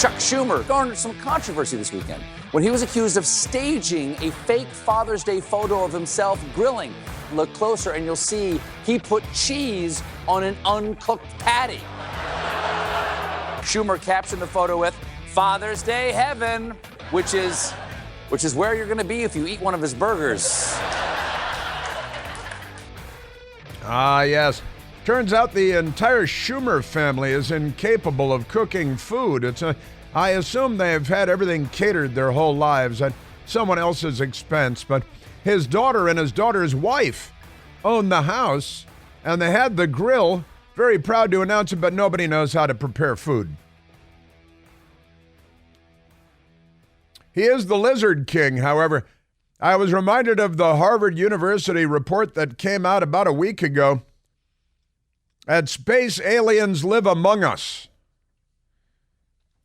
Chuck Schumer garnered some controversy this weekend when he was accused of staging a fake Father's Day photo of himself grilling. Look closer and you'll see he put cheese on an uncooked patty. Schumer captioned the photo with "Father's Day Heaven," which is where you're going to be if you eat one of his burgers. Yes. Turns out the entire Schumer family is incapable of cooking food. I assume they've had everything catered their whole lives at someone else's expense, but his daughter and his daughter's wife own the house, and they had the grill. Very proud to announce it, but nobody knows how to prepare food. He is the Lizard King, however. I was reminded of the Harvard University report that came out about a week ago that space aliens live among us.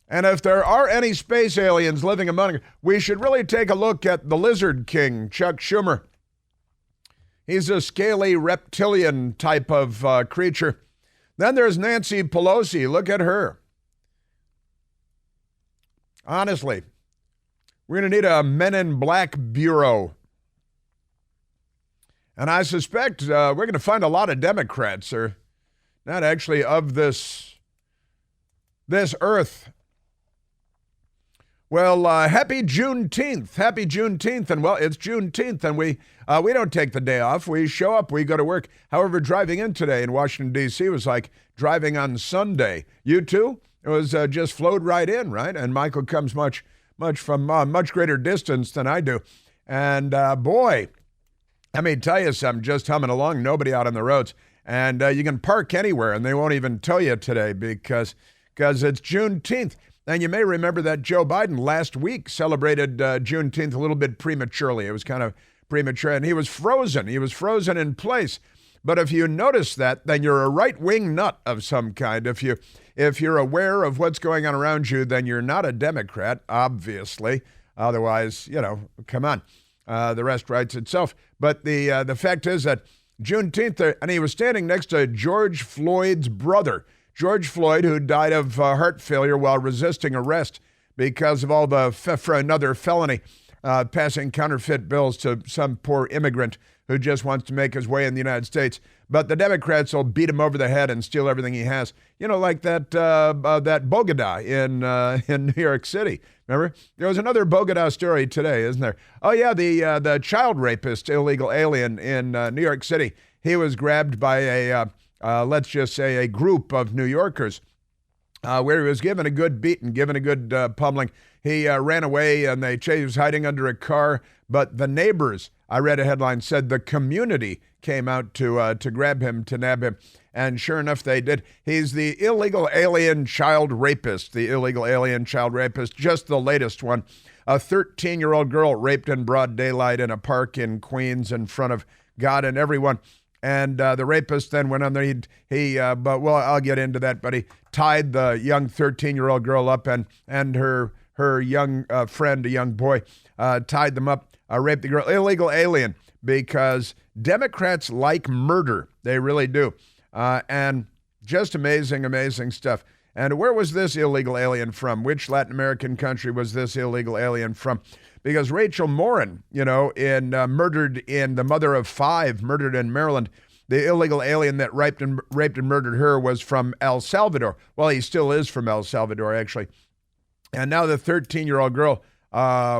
And if there are any space aliens living among us, we should really take a look at the Lizard King, Chuck Schumer. He's a scaly reptilian type of creature. Then there's Nancy Pelosi. Look at her. Honestly, we're going to need a Men in Black bureau. And I suspect we're going to find a lot of Democrats are not actually of this earth. Well, happy Juneteenth. Happy Juneteenth. And, well, it's Juneteenth, and we don't take the day off. We show up. We go to work. However, driving in today in Washington, D.C. was like driving on Sunday. You too? It was just flowed right in, right? And Michael comes much from much greater distance than I do. And, boy, let me tell you something. Just humming along, nobody out on the roads. And you can park anywhere, and they won't even tell you today because it's Juneteenth. And you may remember that Joe Biden last week celebrated Juneteenth a little bit prematurely. It was kind of premature, and he was frozen. He was frozen in place. But if you notice that, then you're a right-wing nut of some kind. If you're aware of what's going on around you, then you're not a Democrat, obviously. Otherwise, come on. The rest writes itself. But the fact is that Juneteenth, and he was standing next to George Floyd's brother. George Floyd, who died of heart failure while resisting arrest because of all the for another felony, passing counterfeit bills to some poor immigrant who just wants to make his way in the United States. But the Democrats will beat him over the head and steal everything he has. Like that Bogota in New York City. Remember? There was another Bogota story today, isn't there? Oh, yeah, the child rapist, illegal alien in New York City. He was grabbed by let's just say a group of New Yorkers where he was given a good beating, given a good pummeling. He ran away, and he was hiding under a car. But the neighbors, I read a headline, said the community came out to grab him, to nab him. And sure enough, they did. He's the illegal alien child rapist, just the latest one. A 13-year-old girl raped in broad daylight in a park in Queens in front of God and everyone. And the rapist then went on there. I'll get into that. But he tied the young 13-year-old girl up and her young friend, a young boy, tied them up, raped the girl. Illegal alien, because Democrats like murder. They really do. And just amazing stuff. And where was this illegal alien from? Which Latin American country was this illegal alien from? Because Rachel Morin, murdered in the mother of five, murdered in Maryland, the illegal alien that raped and murdered her was from El Salvador. Well, he still is from El Salvador, actually. And now the 13-year-old girl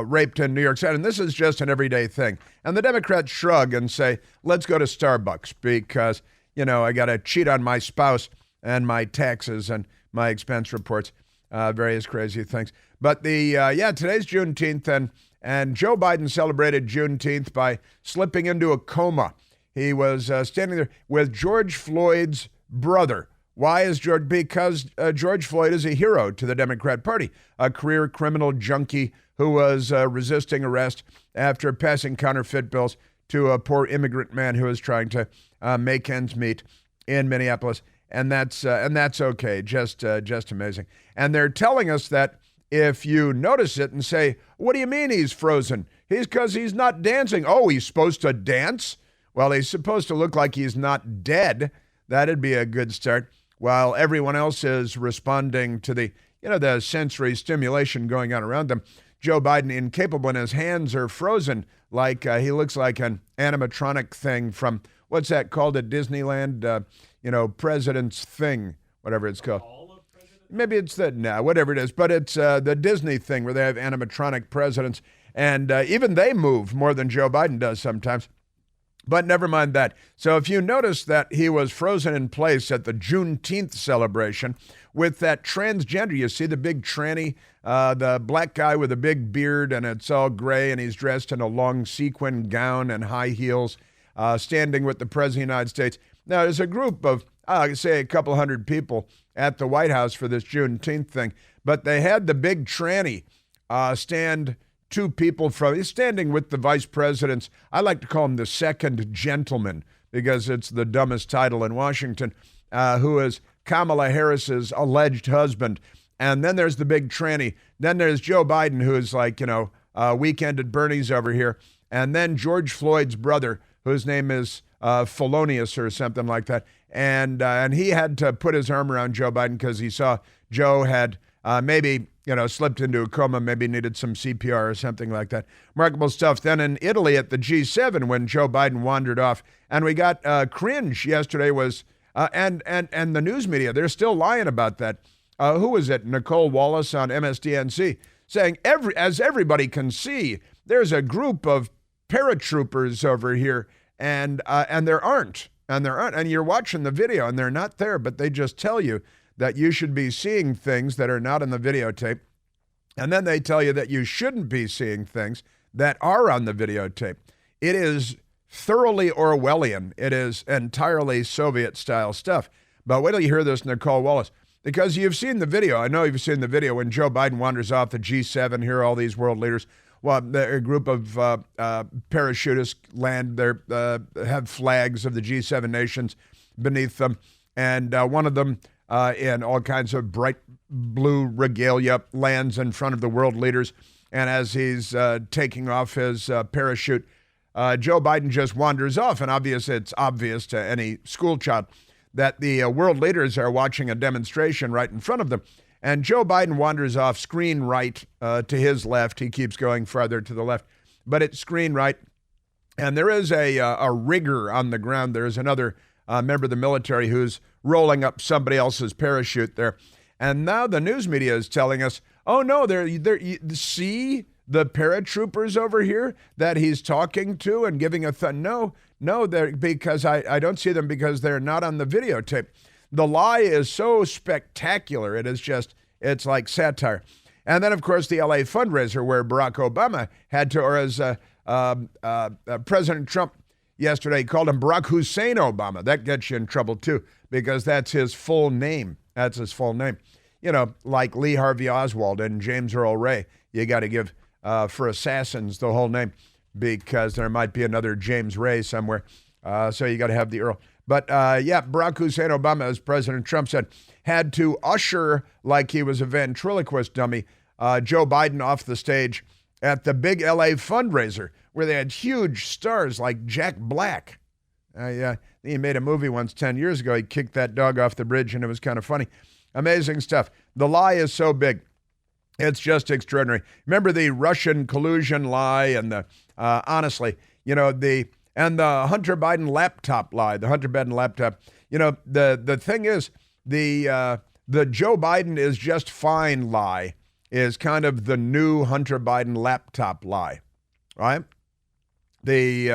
raped in New York City. And this is just an everyday thing. And the Democrats shrug and say, let's go to Starbucks because, I got to cheat on my spouse and my taxes and my expense reports, various crazy things. But today's Juneteenth, and Joe Biden celebrated Juneteenth by slipping into a coma. He was standing there with George Floyd's brother. Why is George? Because George Floyd is a hero to the Democrat Party, a career criminal junkie who was resisting arrest after passing counterfeit bills to a poor immigrant man who was trying to make ends meet in Minneapolis. And that's okay, just amazing. And they're telling us that if you notice it and say, what do you mean he's frozen? Because he's not dancing. Oh, he's supposed to dance? Well, he's supposed to look like he's not dead. That'd be a good start. While everyone else is responding to the, the sensory stimulation going on around them. Joe Biden incapable, and his hands are frozen like he looks like an animatronic thing from, what's that called at Disneyland? President's thing, whatever it's called. Maybe it's whatever it is, but it's the Disney thing where they have animatronic presidents, and even they move more than Joe Biden does sometimes. But never mind that. So if you notice that he was frozen in place at the Juneteenth celebration with that transgender, you see the big tranny, the black guy with a big beard, and it's all gray, and he's dressed in a long sequin gown and high heels, standing with the President of the United States. Now, there's a group of, say, a couple hundred people at the White House for this Juneteenth thing, but they had the big tranny stand 2 people from, he's standing with the vice president's, I like to call him the second gentleman because it's the dumbest title in Washington, who is Kamala Harris's alleged husband. And then there's the big tranny. Then there's Joe Biden, who is like, Weekend at Bernie's over here. And then George Floyd's brother, whose name is Felonious or something like that. And he had to put his arm around Joe Biden because he saw Joe had maybe slipped into a coma, maybe needed some CPR or something like that. Remarkable stuff. Then in Italy at the G7 when Joe Biden wandered off, and we got cringe yesterday was, and the news media, they're still lying about that. Who was it? Nicole Wallace on MSDNC saying, as everybody can see, there's a group of paratroopers over here, and there aren't. And you're watching the video, and they're not there, but they just tell you that you should be seeing things that are not on the videotape. And then they tell you that you shouldn't be seeing things that are on the videotape. It is thoroughly Orwellian. It is entirely Soviet-style stuff. But wait till you hear this, Nicole Wallace, because you've seen the video. I know you've seen the video when Joe Biden wanders off the G7, here are all these world leaders. Well, a group of parachutists land there, have flags of the G7 nations beneath them, and one of them, in all kinds of bright blue regalia, lands in front of the world leaders. And as he's taking off his parachute, Joe Biden just wanders off. And it's obvious to any school child that the world leaders are watching a demonstration right in front of them. And Joe Biden wanders off screen right to his left. He keeps going farther to the left, but it's screen right. And there is a rigger on the ground. There's another member of the military who's rolling up somebody else's parachute there. And now the news media is telling us, oh, no, see the paratroopers over here that he's talking to and giving no, because I don't see them because they're not on the videotape. The lie is so spectacular. It's like satire. And then, of course, the LA fundraiser where Barack Obama had to, or as President Trump yesterday called him Barack Hussein Obama. That gets you in trouble, too, because that's his full name. That's his full name. Like Lee Harvey Oswald and James Earl Ray, you got to give, for assassins, the whole name, because there might be another James Ray somewhere. So you got to have the Earl. But, Barack Hussein Obama, as President Trump said, had to usher, like he was a ventriloquist dummy, Joe Biden off the stage at the big LA fundraiser where they had huge stars like Jack Black. He made a movie once 10 years ago. He kicked that dog off the bridge, and it was kind of funny. Amazing stuff. The lie is so big. It's just extraordinary. Remember the Russian collusion lie and the, honestly, the Hunter Biden laptop lie, the Hunter Biden laptop. The thing is, the Joe Biden is just fine lie is kind of the new Hunter Biden laptop lie, right? They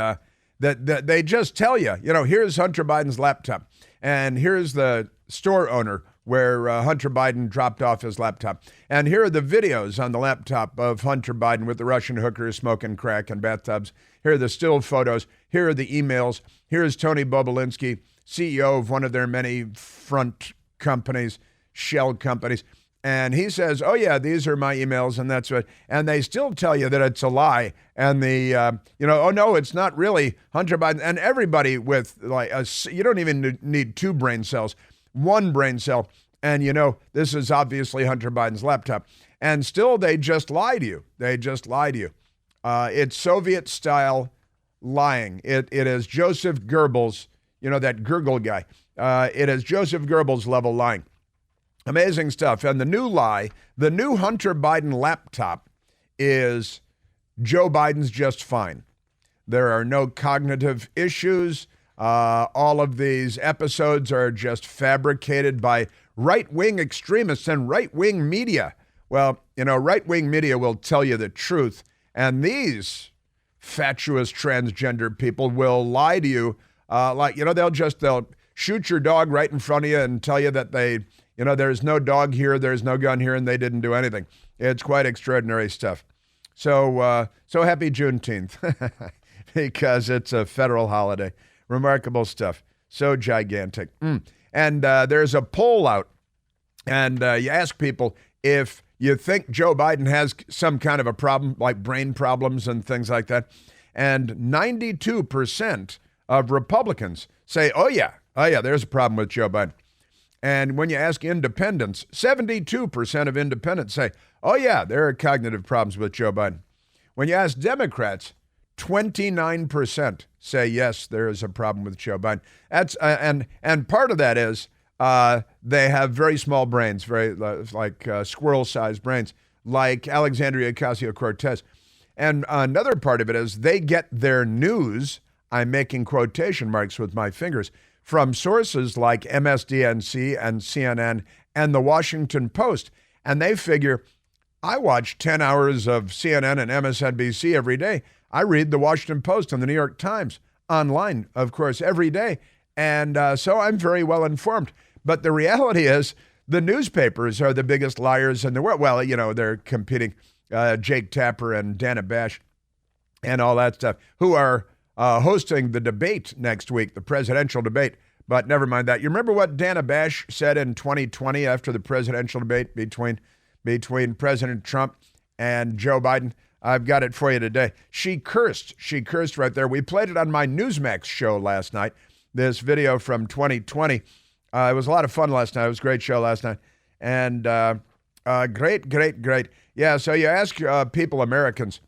just tell you, here's Hunter Biden's laptop, and here's the store owner where Hunter Biden dropped off his laptop. And here are the videos on the laptop of Hunter Biden with the Russian hookers smoking crack in bathtubs. Here are the still photos. Here are the emails. Here's Tony Bobulinski, CEO of one of their many front companies, shell companies. And he says, oh, yeah, these are my emails, and that's what. And they still tell you that it's a lie. And oh, no, it's not really Hunter Biden. And everybody with, you don't even need 2 brain cells, 1 brain cell. And, this is obviously Hunter Biden's laptop. And still, they just lie to you. They just lie to you. It's Soviet-style lying. It is Joseph Goebbels, that Gurgle guy. It is Joseph Goebbels level lying. Amazing stuff. And the new lie, the new Hunter Biden laptop is Joe Biden's just fine. There are no cognitive issues. All of these episodes are just fabricated by right-wing extremists and right-wing media. Well, right-wing media will tell you the truth. And these fatuous transgender people will lie to you. They'll shoot your dog right in front of you and tell you that there's no dog here, there's no gun here, and they didn't do anything. It's quite extraordinary stuff. So happy Juneteenth, because it's a federal holiday. Remarkable stuff. So gigantic. And there's a poll out, and you ask people if you think Joe Biden has some kind of a problem, like brain problems and things like that. And 92% of Republicans say, oh yeah, there's a problem with Joe Biden. And when you ask independents, 72% of independents say, oh yeah, there are cognitive problems with Joe Biden. When you ask Democrats, 29% say, yes, there is a problem with Joe Biden. That's and part of that is they have very small brains, very like squirrel-sized brains, like Alexandria Ocasio-Cortez. And another part of it is they get their news, I'm making quotation marks with my fingers, from sources like MSDNC and CNN and the Washington Post. And they figure, I watch 10 hours of CNN and MSNBC every day. I read the Washington Post and the New York Times online, of course, every day. And so I'm very well informed. But the reality is the newspapers are the biggest liars in the world. Well, they're competing, Jake Tapper and Dana Bash and all that stuff, who are hosting the debate next week, the presidential debate. But never mind that. You remember what Dana Bash said in 2020 after the presidential debate between President Trump and Joe Biden? I've got it for you today. She cursed right there. We played it on my Newsmax show last night, this video from 2020. It was a lot of fun last night. It was a great show last night. And great. Yeah, so you ask people, Americans,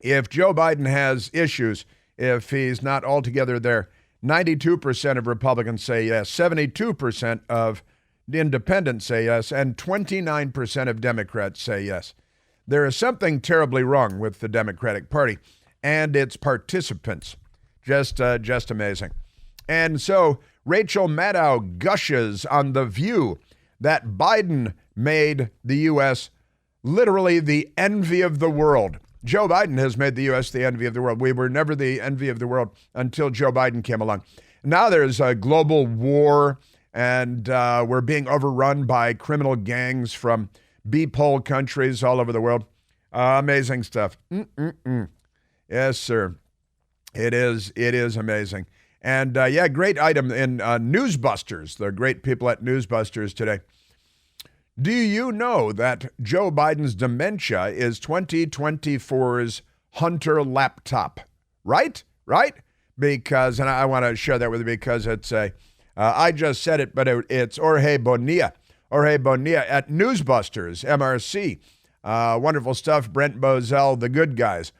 if Joe Biden has issues, if he's not altogether there, 92% of Republicans say yes, 72% of independents say yes, and 29% of Democrats say yes. There is something terribly wrong with the Democratic Party and its participants. Just amazing. And so Rachel Maddow gushes on The View that Biden made the U.S. literally the envy of the world. Joe Biden has made the U.S. the envy of the world. We were never the envy of the world until Joe Biden came along. Now there's a global war, and we're being overrun by criminal gangs from B-pole countries all over the world. Amazing stuff. Yes, sir. It is amazing. And great item in Newsbusters. The great people at Newsbusters today. Do you know that Joe Biden's dementia is 2024's Hunter laptop? Right? Because, and I want to share that with you because it's I just said it, but it's Jorge Bonilla. Jorge Bonilla at Newsbusters, MRC. Wonderful stuff. Brent Bozell, the good guys.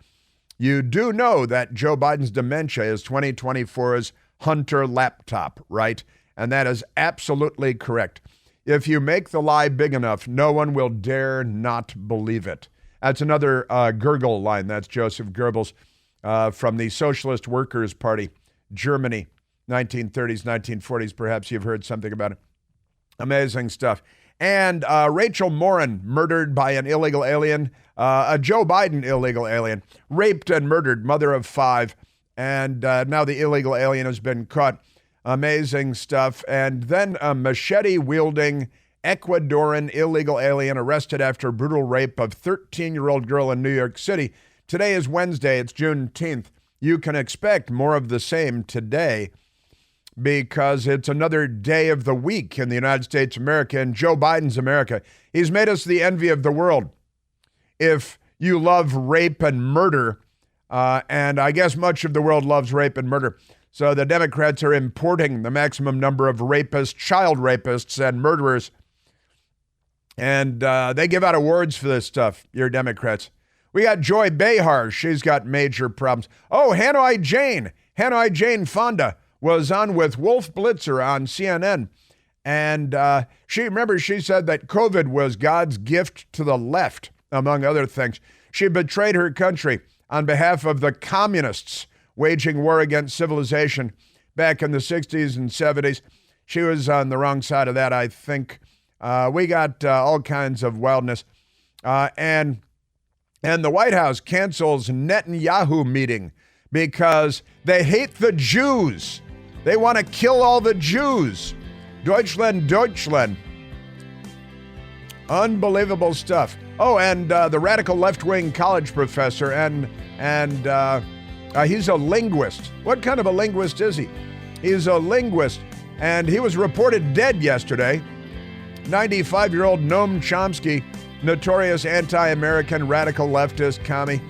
You do know that Joe Biden's dementia is 2024's Hunter laptop, right? And that is absolutely correct. If you make the lie big enough, no one will dare not believe it. That's another Goebbels line. That's Joseph Goebbels from the Socialist Workers' Party, Germany, 1930s, 1940s. Perhaps you've heard something about it. Amazing stuff. And Rachel Morin, murdered by an illegal alien, a Joe Biden illegal alien, raped and murdered, mother of 5. And now the illegal alien has been caught. Amazing stuff. And then a machete-wielding Ecuadorian illegal alien arrested after brutal rape of 13-year-old girl in New York City. Today is Wednesday. It's Juneteenth. You can expect more of the same today because it's another day of the week in the United States of America and Joe Biden's America. He's made us the envy of the world. If you love rape and murder, and I guess much of the world loves rape and murder, so the Democrats are importing the maximum number of rapists, child rapists, and murderers. And they give out awards for this stuff, your Democrats. We got Joy Behar. She's got major problems. Oh, Hanoi Jane Fonda was on with Wolf Blitzer on CNN. And she said that COVID was God's gift to the left, among other things. She betrayed her country on behalf of the communists waging war against civilization back in the 60s and 70s. She was on the wrong side of that, I think. We got all kinds of wildness. And the White House cancels Netanyahu meeting because they hate the Jews. They want to kill all the Jews. Deutschland, Deutschland. Unbelievable stuff. Oh, and the radical left-wing college professor, and he's a linguist. What kind of a linguist is he? He's a linguist, and he was reported dead yesterday. 95-year-old Noam Chomsky, notorious anti-American radical leftist commie,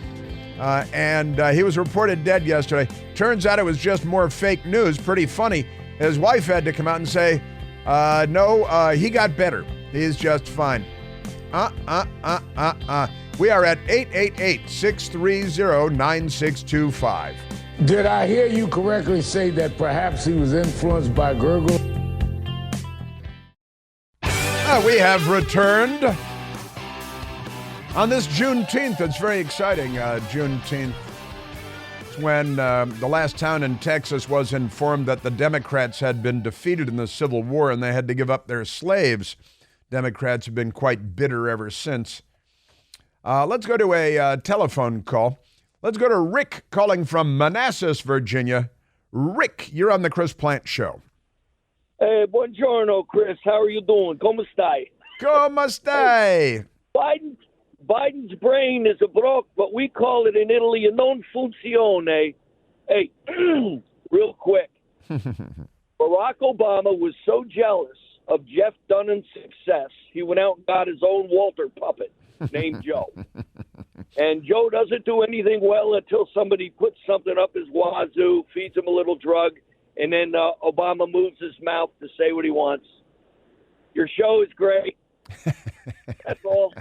and he was reported dead yesterday. Turns out it was just more fake news. Pretty funny. His wife had to come out and say, no, he got better. He's just fine. We are at 888-630-9625. Did I hear you correctly say that perhaps he was influenced by Gurgle? We have returned on this Juneteenth. It's very exciting, Juneteenth. It's when the last town in Texas was informed that the Democrats had been defeated in the Civil War and they had to give up their slaves. Democrats have been quite bitter ever since. Let's go to a telephone call. Let's go to Rick calling from Manassas, Virginia. Rick, you're on the Chris Plant Show. Hey, buongiorno, Chris. How are you doing? Come stai? Come stai? Biden's brain is a broke, but we call it in Italy a non funzione. Hey, real quick. Barack Obama was so jealous of Jeff Dunham's success, he went out and got his own Walter puppet named Joe. And Joe doesn't do anything well until somebody puts something up his wazoo, feeds him a little drug, and then Obama moves his mouth to say what he wants. Your show is great. That's all.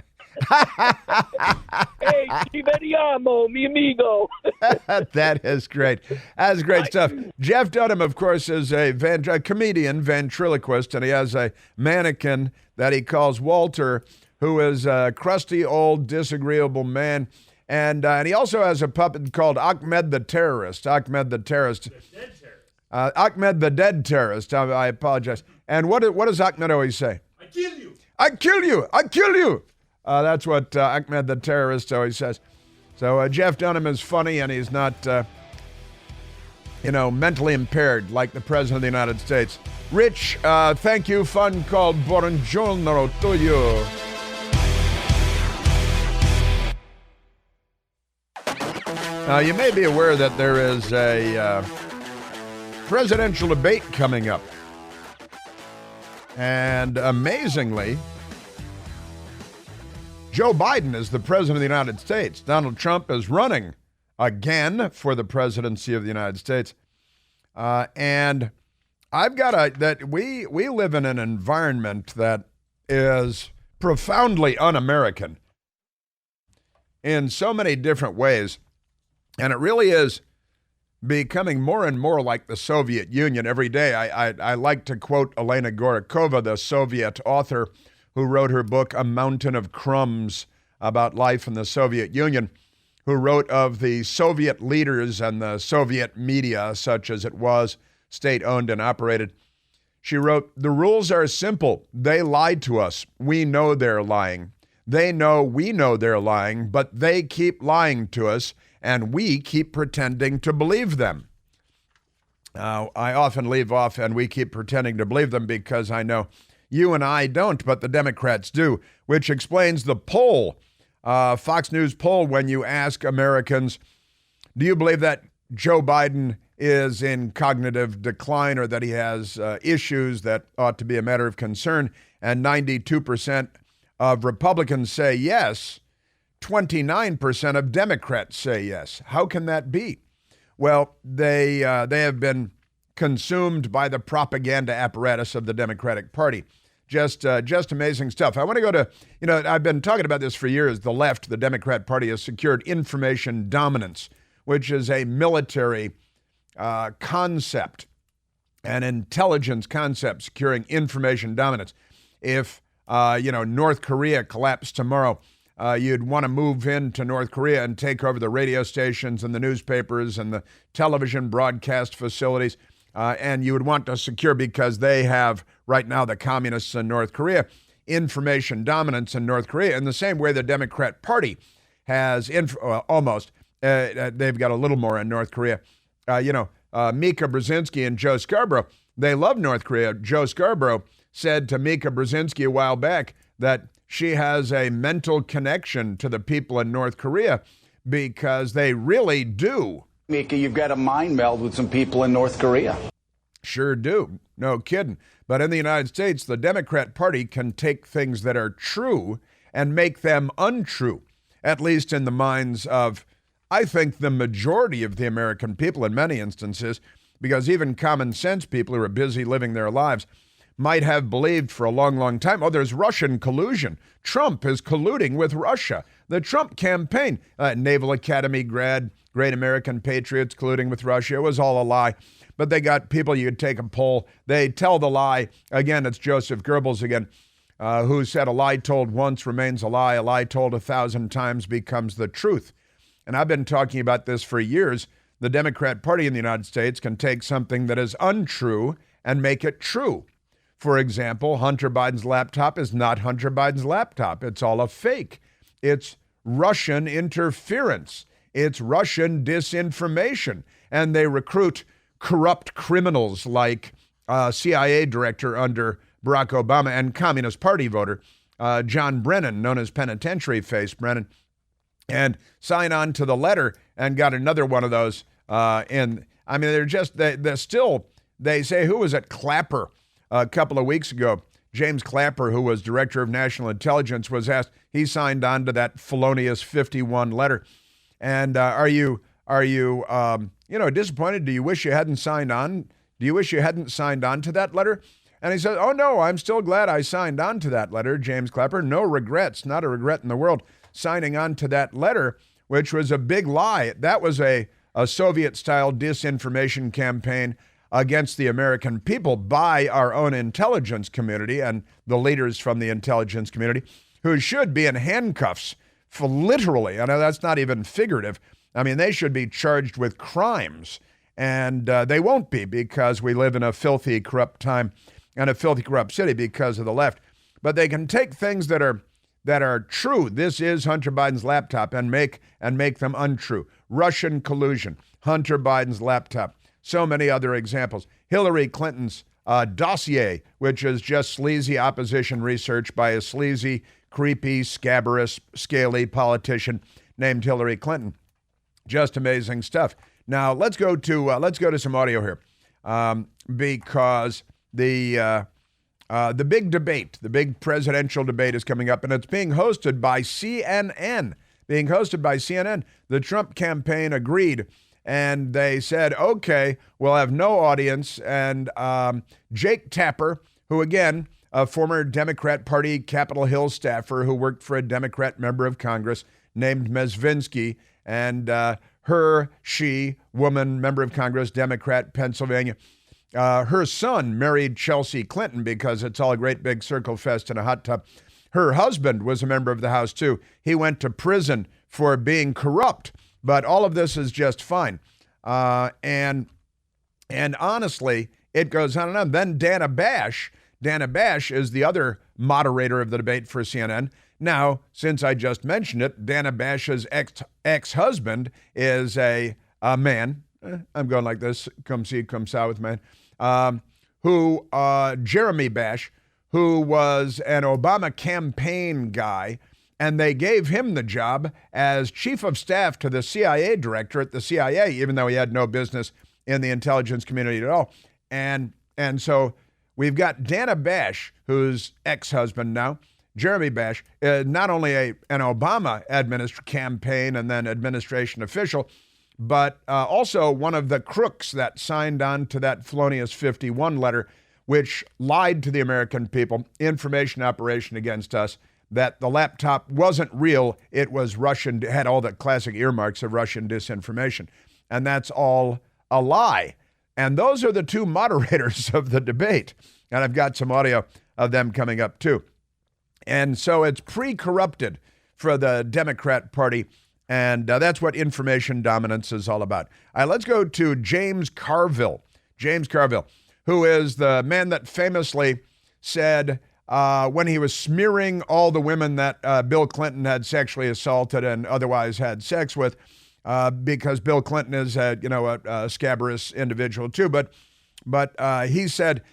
Hey, ci vediamo, mi amigo. That is great. That's great stuff. Jeff Dunham, of course, is a comedian, ventriloquist, and he has a mannequin that he calls Walter, who is a crusty, old, disagreeable man. And he also has a puppet called Ahmed the Terrorist. Ahmed the Terrorist. Ahmed the Dead Terrorist. I apologize. And what does Ahmed always say? I kill you. I kill you. I kill you. That's what Ahmed the Terrorist always says. So Jeff Dunham is funny, and he's not, mentally impaired like the President of the United States. Rich, thank you. Fun called Buongiorno to you. Now, you may be aware that there is a presidential debate coming up. And amazingly, Joe Biden is the president of the United States. Donald Trump is running again for the presidency of the United States. And I've got that we live in an environment that is profoundly un-American in so many different ways. And it really is becoming more and more like the Soviet Union every day. I like to quote Elena Gorakova, the Soviet author who wrote her book, A Mountain of Crumbs, about life in the Soviet Union, who wrote of the Soviet leaders and the Soviet media, such as it was, state-owned and operated. She wrote, "The rules are simple. They lied to us. We know they're lying. They know we know they're lying, but they keep lying to us, and we keep pretending to believe them." I often leave off, and we keep pretending to believe them because I know you and I don't, but the Democrats do, which explains the poll, Fox News poll, when you ask Americans, do you believe that Joe Biden is in cognitive decline or that he has issues that ought to be a matter of concern? And 92% of Republicans say yes. 29% of Democrats say yes. How can that be? Well, they have been consumed by the propaganda apparatus of the Democratic Party. Just amazing stuff. I want to go to, I've been talking about this for years. The left, the Democrat Party, has secured information dominance, which is a military concept an intelligence concept securing information dominance. If, North Korea collapsed tomorrow, you'd want to move into North Korea and take over the radio stations and the newspapers and the television broadcast facilities. And you would want to secure, because they have right now, the communists in North Korea, information dominance in North Korea in the same way the Democrat Party has almost. They've got a little more in North Korea. Mika Brzezinski and Joe Scarborough, they love North Korea. Joe Scarborough said to Mika Brzezinski a while back that she has a mental connection to the people in North Korea because they really do. Mika, you've got a mind meld with some people in North Korea. Sure do. No kidding. But in the United States, the Democrat Party can take things that are true and make them untrue, at least in the minds of, I think, the majority of the American people in many instances, because even common sense people who are busy living their lives might have believed for a long, long time, there's Russian collusion. Trump is colluding with Russia. The Trump campaign, Naval Academy grad, great American patriots colluding with Russia, it was all a lie. But they got people, you could take a poll, they tell the lie. Again, it's Joseph Goebbels again, who said a lie told once remains a lie told 1,000 times becomes the truth. And I've been talking about this for years. The Democrat Party in the United States can take something that is untrue and make it true. For example, Hunter Biden's laptop is not Hunter Biden's laptop. It's all a fake. It's Russian interference. It's Russian disinformation. And they recruit corrupt criminals like CIA director under Barack Obama and Communist Party voter John Brennan, known as Penitentiary Face Brennan, and sign on to the letter and got another one of those. They say, who was it? Clapper. A couple of weeks ago, James Clapper, who was director of national intelligence, was asked, he signed on to that felonious 51 letter. And are you disappointed? Do you wish you hadn't signed on? Do you wish you hadn't signed on to that letter? And he said, oh, no, I'm still glad I signed on to that letter, James Clapper. No regrets, not a regret in the world, signing on to that letter, which was a big lie. That was a Soviet-style disinformation campaign against the American people by our own intelligence community and the leaders from the intelligence community, who should be in handcuffs for literally, I know that's not even figurative. I mean, they should be charged with crimes, and they won't be, because we live in a filthy, corrupt time and a filthy, corrupt city because of the left. But they can take things that are true. This is Hunter Biden's laptop, and make them untrue. Russian collusion, Hunter Biden's laptop. So many other examples. Hillary Clinton's dossier, which is just sleazy opposition research by a sleazy, creepy, scabrous, scaly politician named Hillary Clinton. Just amazing stuff. Now let's go to some audio here, because the big debate, the big presidential debate, is coming up, and it's being hosted by CNN. The Trump campaign agreed. And they said, okay, we'll have no audience. And Jake Tapper, who, again, a former Democrat Party Capitol Hill staffer who worked for a Democrat member of Congress named Mezvinsky, and woman, member of Congress, Democrat, Pennsylvania. Her son married Chelsea Clinton, because it's all a great big circle fest in a hot tub. Her husband was a member of the House, too. He went to prison for being corrupt. But all of this is just fine. And honestly, it goes on and on. Then Dana Bash is the other moderator of the debate for CNN. Now, since I just mentioned it, Dana Bash's ex-husband is a man. I'm going like this, come see, come saw with man. Jeremy Bash, who was an Obama campaign guy, and they gave him the job as chief of staff to the CIA director at the CIA, even though he had no business in the intelligence community at all. And so we've got Dana Bash, who's ex-husband now, Jeremy Bash, not only an Obama campaign and then administration official, but also one of the crooks that signed on to that felonious 51 letter, which lied to the American people, information operation against us, that the laptop wasn't real, it was Russian, had all the classic earmarks of Russian disinformation. And that's all a lie. And those are the two moderators of the debate. And I've got some audio of them coming up too. And so it's pre-corrupted for the Democrat Party. And that's what information dominance is all about. All right, let's go to James Carville. James Carville, who is the man that famously said when he was smearing all the women that Bill Clinton had sexually assaulted and otherwise had sex with, because Bill Clinton is a scabrous individual too. But he said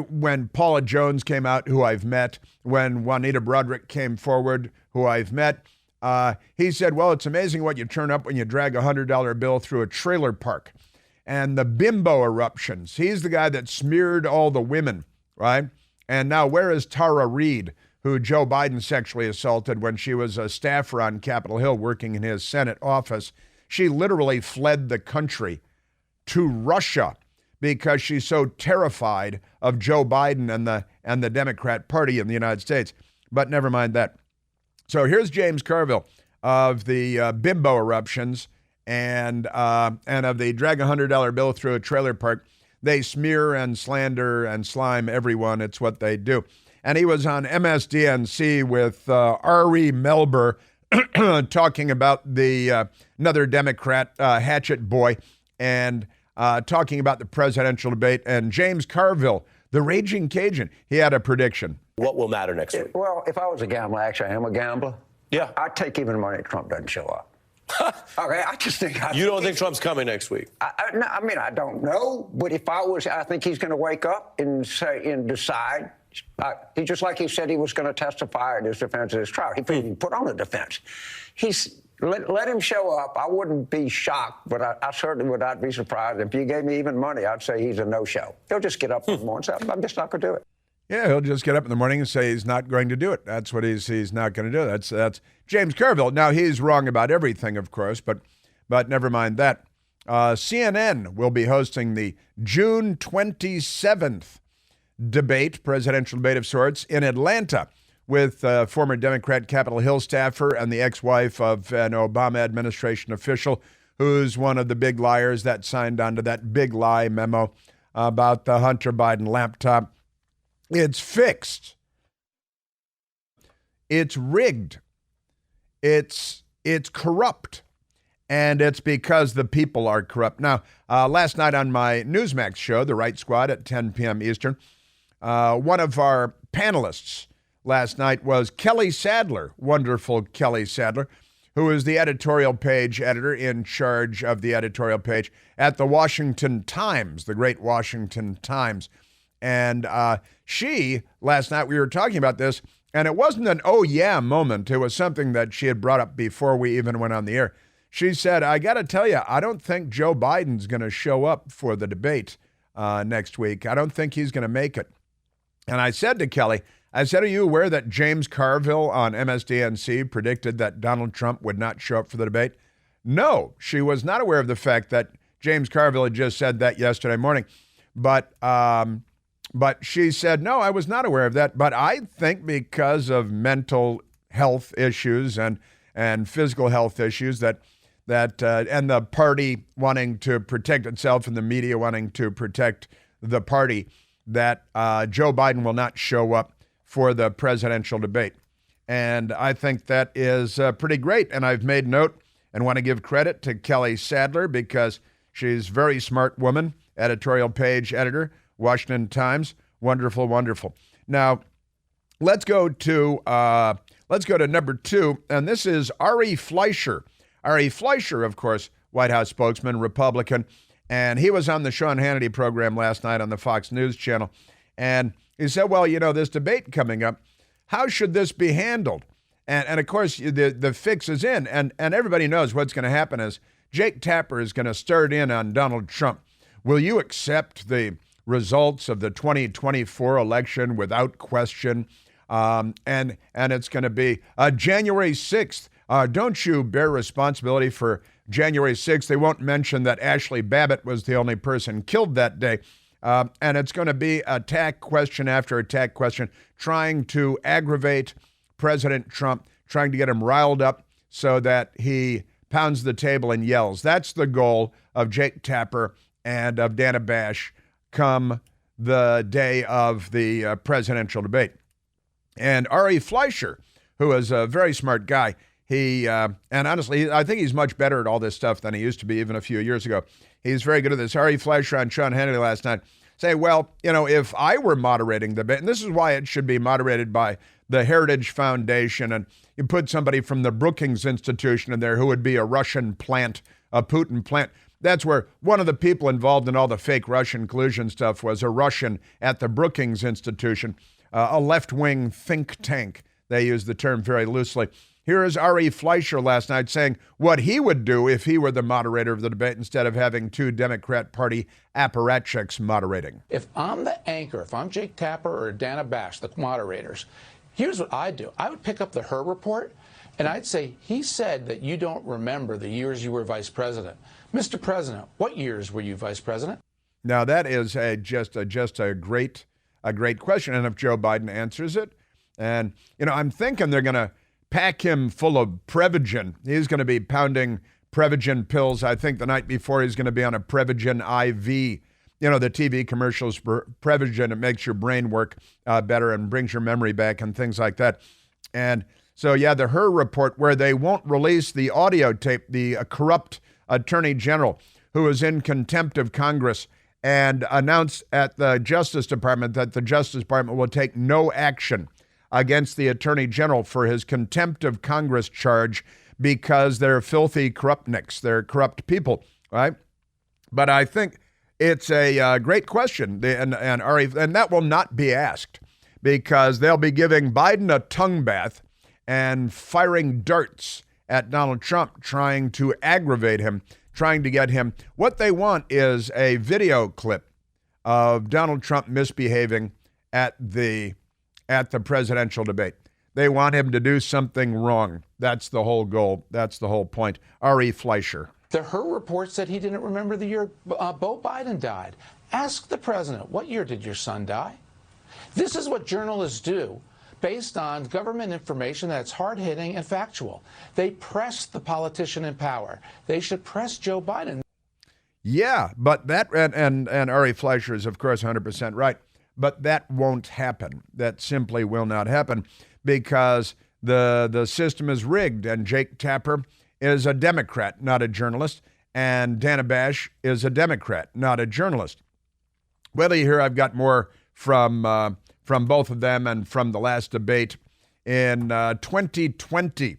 when Paula Jones came out, who I've met, when Juanita Broderick came forward, who I've met, he said, well, it's amazing what you turn up when you drag a $100 bill through a trailer park. And the bimbo eruptions. He's the guy that smeared all the women, right? And now where is Tara Reid, who Joe Biden sexually assaulted when she was a staffer on Capitol Hill working in his Senate office? She literally fled the country to Russia because she's so terrified of Joe Biden and the Democrat Party in the United States. But never mind that. So here's James Carville of the bimbo eruptions and of the drag a $100 bill through a trailer park. They smear and slander and slime everyone. It's what they do. And he was on MSDNC with Ari Melber talking about the another Democrat, Hatchet Boy, and talking about the presidential debate. And James Carville, the Raging Cajun, he had a prediction. What will matter next week? Well, if I was a gambler, actually, I am a gambler. Yeah. I'd take even money if Trump doesn't show up. Okay, I just think... You don't think Trump's coming next week? I mean, I don't know, but if I was, I think he's going to wake up and say and decide. He just like he said he was going to testify in his defense of his trial. He put on a defense. Let him show up. I wouldn't be shocked, but I certainly would not be surprised. If you gave me even money, I'd say he's a no-show. He'll just get up in the morning and say, I'm just not going to do it. Yeah, he'll just get up in the morning and say he's not going to do it. That's what he's not going to do. That's James Carville. Now, he's wrong about everything, of course, but never mind that. CNN will be hosting the June 27th debate, presidential debate of sorts, in Atlanta with former Democrat Capitol Hill staffer and the ex-wife of an Obama administration official who's one of the big liars that signed onto that big lie memo about the Hunter Biden laptop. It's fixed. It's rigged. It's corrupt. And it's because the people are corrupt. Now, last night on my Newsmax show, The Right Squad at 10 p.m. Eastern, one of our panelists last night was Kelly Sadler, wonderful Kelly Sadler, who is the editorial page editor in charge of the editorial page at the Washington Times, the great Washington Times. And she, last night we were talking about this, and it wasn't an oh yeah moment. It was something that she had brought up before we even went on the air. She said, I got to tell you, I don't think Joe Biden's going to show up for the debate next week. I don't think he's going to make it. And I said to Kelly, I said, are you aware that James Carville on MSDNC predicted that Donald Trump would not show up for the debate? No, she was not aware of the fact that James Carville had just said that yesterday morning. But she said, no, I was not aware of that. But I think because of mental health issues and physical health issues that and the party wanting to protect itself and the media wanting to protect the party, that Joe Biden will not show up for the presidential debate. And I think that is pretty great. And I've made note and want to give credit to Kelly Sadler because she's a very smart woman, editorial page editor, Washington Times. Wonderful, wonderful. Now, let's go to number 2, and this is Ari Fleischer. Ari Fleischer, of course, White House spokesman, Republican, and he was on the Sean Hannity program last night on the Fox News channel, and he said, well, this debate coming up, how should this be handled? And of course, the fix is in, and everybody knows what's going to happen is Jake Tapper is going to start in on Donald Trump. Will you accept the results of the 2024 election without question? And it's going to be January 6th. Don't you bear responsibility for January 6th? They won't mention that Ashley Babbitt was the only person killed that day. And it's going to be attack question after attack question, trying to aggravate President Trump, trying to get him riled up so that he pounds the table and yells. That's the goal of Jake Tapper and of Dana Bash come the day of the presidential debate. And Ari Fleischer, who is a very smart guy, and honestly, I think he's much better at all this stuff than he used to be even a few years ago. He's very good at this. Ari Fleischer on Sean Hannity last night say, well, if I were moderating the debate, and this is why it should be moderated by the Heritage Foundation, and you put somebody from the Brookings Institution in there who would be a Russian plant, a Putin plant. That's where one of the people involved in all the fake Russian collusion stuff was a Russian at the Brookings Institution, a left-wing think tank. They use the term very loosely. Here is Ari Fleischer last night saying what he would do if he were the moderator of the debate instead of having two Democrat Party apparatchiks moderating. If I'm the anchor, if I'm Jake Tapper or Dana Bash, the moderators, here's what I'd do. I would pick up the Her report, and I'd say, he said that you don't remember the years you were vice president. Mr. President, what years were you vice president? Now, that is just a great question. And if Joe Biden answers it, and, I'm thinking they're going to pack him full of Prevagen. He's going to be pounding Prevagen pills. I think the night before he's going to be on a Prevagen IV. The TV commercials for Prevagen, it makes your brain work better and brings your memory back and things like that. And so, the Her report, where they won't release the audio tape, the corrupt attorney general who is in contempt of Congress and announced at the Justice Department that the Justice Department will take no action against the Attorney General for his contempt of Congress charge because they're filthy corruptniks. They're corrupt people, right? But I think it's a great question, and that will not be asked because they'll be giving Biden a tongue bath and firing darts at Donald Trump, trying to aggravate him, trying to get him. What they want is a video clip of Donald Trump misbehaving at the presidential debate. They want him to do something wrong. That's the whole goal. That's the whole point. Ari Fleischer. The Her report said he didn't remember the year Beau Biden died. Ask the president, what year did your son die? This is what journalists do based on government information that's hard-hitting and factual. They press the politician in power. They should press Joe Biden. Yeah, but that, and Ari Fleischer is, of course, 100% right. But that won't happen. That simply will not happen because the system is rigged, and Jake Tapper is a Democrat, not a journalist, and Dana Bash is a Democrat, not a journalist. Well, you hear I've got more from both of them and from the last debate in 2020.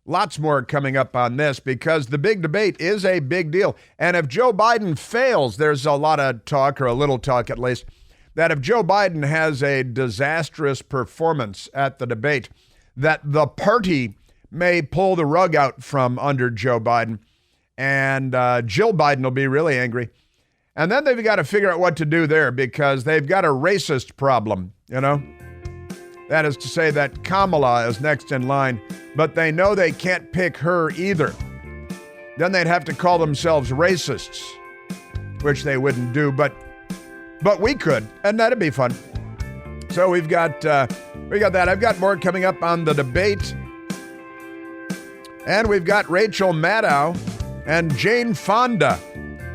Lots more coming up on this because the big debate is a big deal. And if Joe Biden fails, there's a lot of talk, or a little talk at least, that if Joe Biden has a disastrous performance at the debate, that the party may pull the rug out from under Joe Biden, and Jill Biden will be really angry. And then they've got to figure out what to do there because they've got a racist problem, That is to say that Kamala is next in line, but they know they can't pick her either. Then they'd have to call themselves racists, which they wouldn't do, but we could, and that'd be fun. So we got that. I've got more coming up on the debate. And we've got Rachel Maddow and Jane Fonda.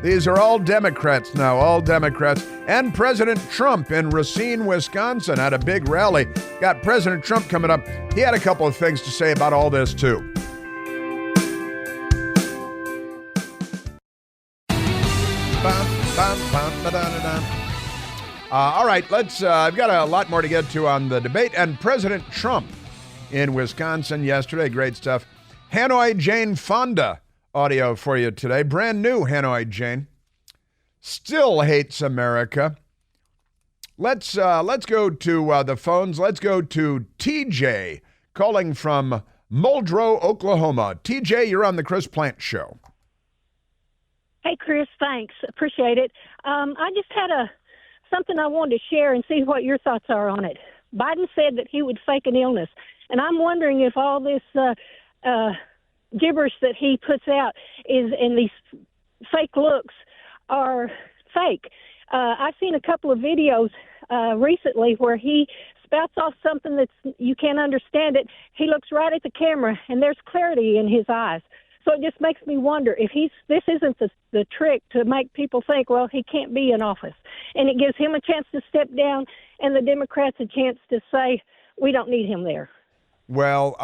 These are all Democrats now, all Democrats. And President Trump in Racine, Wisconsin, had a big rally. Got President Trump coming up. He had a couple of things to say about all this, too. All right, I've got a lot more to get to on the debate. And President Trump in Wisconsin yesterday, great stuff. Hanoi Jane Fonda audio for you today. Brand new Hanoi Jane. Still hates America. Let's go to the phones. Let's go to TJ calling from Muldrow, Oklahoma. TJ, you're on the Chris Plant Show. Hey, Chris, thanks. Appreciate it. I just had something I wanted to share and see what your thoughts are on it. Biden said that he would fake an illness, and I'm wondering if all this gibberish that he puts out and these fake looks are fake. I've seen a couple of videos recently where he spouts off something you can't understand it. He looks right at the camera, and there's clarity in his eyes. So it just makes me wonder if this isn't the trick to make people think, well, he can't be in office. And it gives him a chance to step down and the Democrats a chance to say, we don't need him there. Well,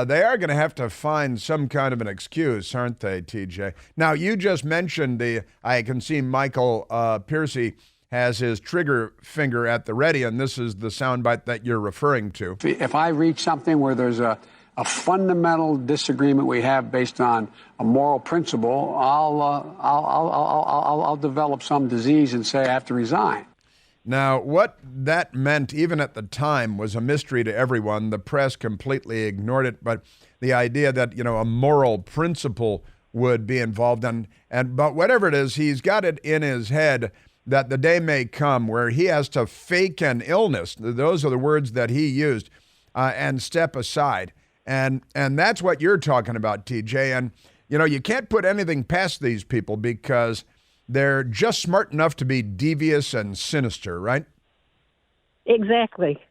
they are going to have to find some kind of an excuse, aren't they, TJ? Now, you just mentioned I can see Michael Piercy has his trigger finger at the ready, and this is the soundbite that you're referring to. If I reach something where there's a fundamental disagreement we have based on a moral principle, I'll develop some disease and say I have to resign. Now, what that meant, even at the time, was a mystery to everyone. The press completely ignored it, but the idea that, a moral principle would be involved, but whatever it is, he's got it in his head that the day may come where he has to fake an illness. Those are the words that he used, and step aside. And that's what you're talking about, TJ. And, you can't put anything past these people because they're just smart enough to be devious and sinister, right? Exactly.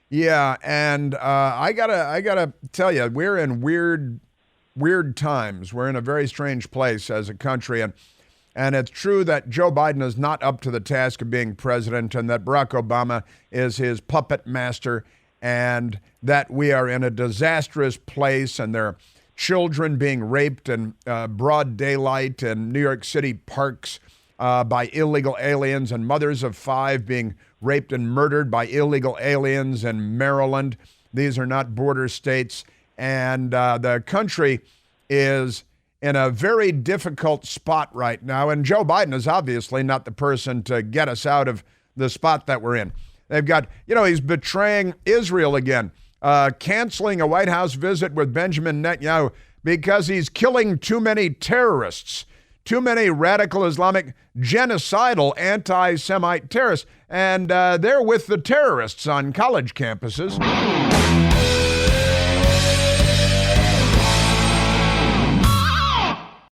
Yeah, and I gotta tell you, we're in weird times. We're in a very strange place as a country, and it's true that Joe Biden is not up to the task of being president, and that Barack Obama is his puppet master, and that we are in a disastrous place, and there are children being raped in broad daylight in New York City parks by illegal aliens, and mothers of 5 being raped and murdered by illegal aliens in Maryland. These are not border states. And the country is in a very difficult spot right now. And Joe Biden is obviously not the person to get us out of the spot that we're in. They've got, he's betraying Israel again. Canceling a White House visit with Benjamin Netanyahu because he's killing too many terrorists, too many radical Islamic, genocidal, anti-Semite terrorists. And they're with the terrorists on college campuses.